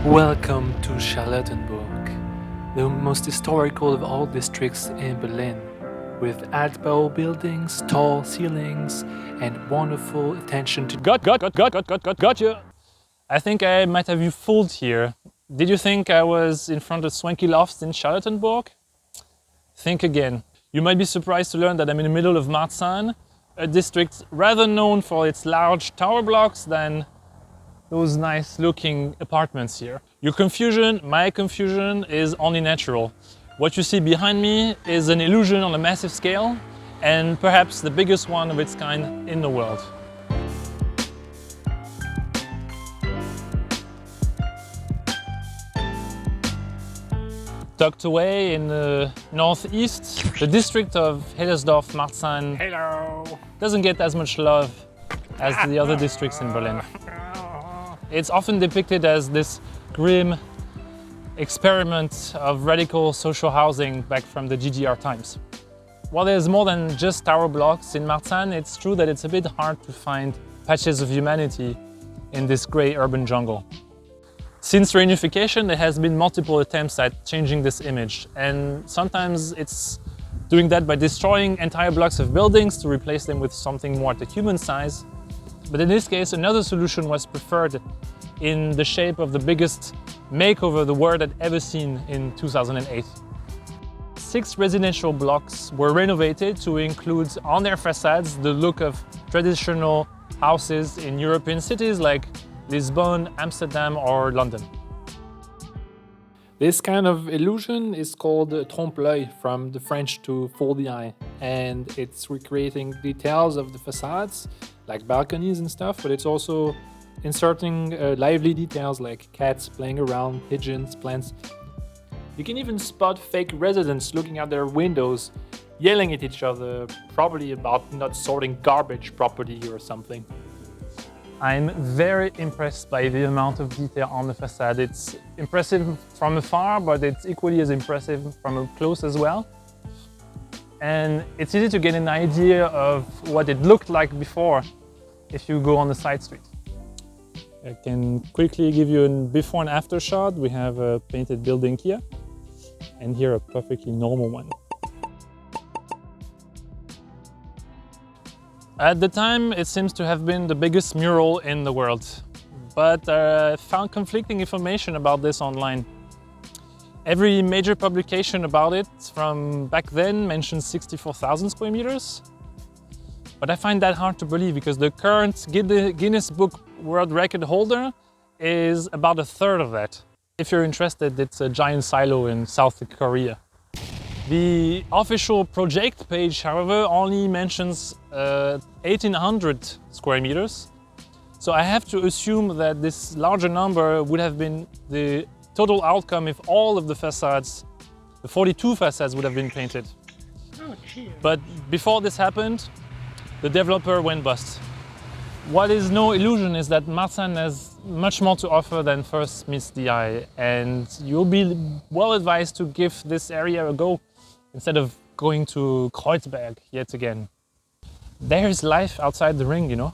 Welcome to Charlottenburg, the most historical of all districts in Berlin, with Altbau buildings, tall ceilings, and wonderful attention to Gotcha! I think I might have you fooled here. Did you think I was in front of swanky lofts in Charlottenburg? Think again. You might be surprised to learn that I'm in the middle of Marzahn, a district rather known for its large tower blocks than those nice looking apartments here. Your confusion, my confusion, is only natural. What you see behind me is an illusion on a massive scale, and perhaps the biggest one of its kind in the world. Tucked away in the northeast, the district of Hellersdorf-Marzahn doesn't get as much love as the other districts in Berlin. It's often depicted as this grim experiment of radical social housing back from the GDR times. While there's more than just tower blocks in Marzahn, it's true that it's a bit hard to find patches of humanity in this grey urban jungle. Since reunification, there has been multiple attempts at changing this image, and sometimes it's doing that by destroying entire blocks of buildings to replace them with something more at the human size. But in this case, another solution was preferred in the shape of the biggest makeover the world had ever seen in 2008. 6 residential blocks were renovated to include on their facades the look of traditional houses in European cities like Lisbon, Amsterdam or London. This kind of illusion is called trompe-l'œil, from the French to fool the eye, and it's recreating details of the facades, like balconies and stuff, but it's also inserting lively details like cats playing around, pigeons, plants. You can even spot fake residents looking out their windows, yelling at each other, probably about not sorting garbage properly or something. I'm very impressed by the amount of detail on the facade. It's impressive from afar, but it's equally as impressive from up close as well. And it's easy to get an idea of what it looked like before if you go on the side street. I can quickly give you a before and after shot. We have a painted building here, and here a perfectly normal one. At the time, it seems to have been the biggest mural in the world, but I found conflicting information about this online. Every major publication about it from back then mentions 64,000 square meters, but I find that hard to believe because the current Guinness Book World Record holder is about a third of that. If you're interested, it's a giant silo in South Korea. The official project page, however, only mentions 1,800 square meters. So I have to assume that this larger number would have been the total outcome if all of the facades, the 42 facades, would have been painted. Oh, dear. But before this happened, the developer went bust. What is no illusion is that Marzahn has much more to offer than first meets the eye, and you'll be well advised to give this area a go instead of going to Kreuzberg yet again. There's life outside the ring, you know.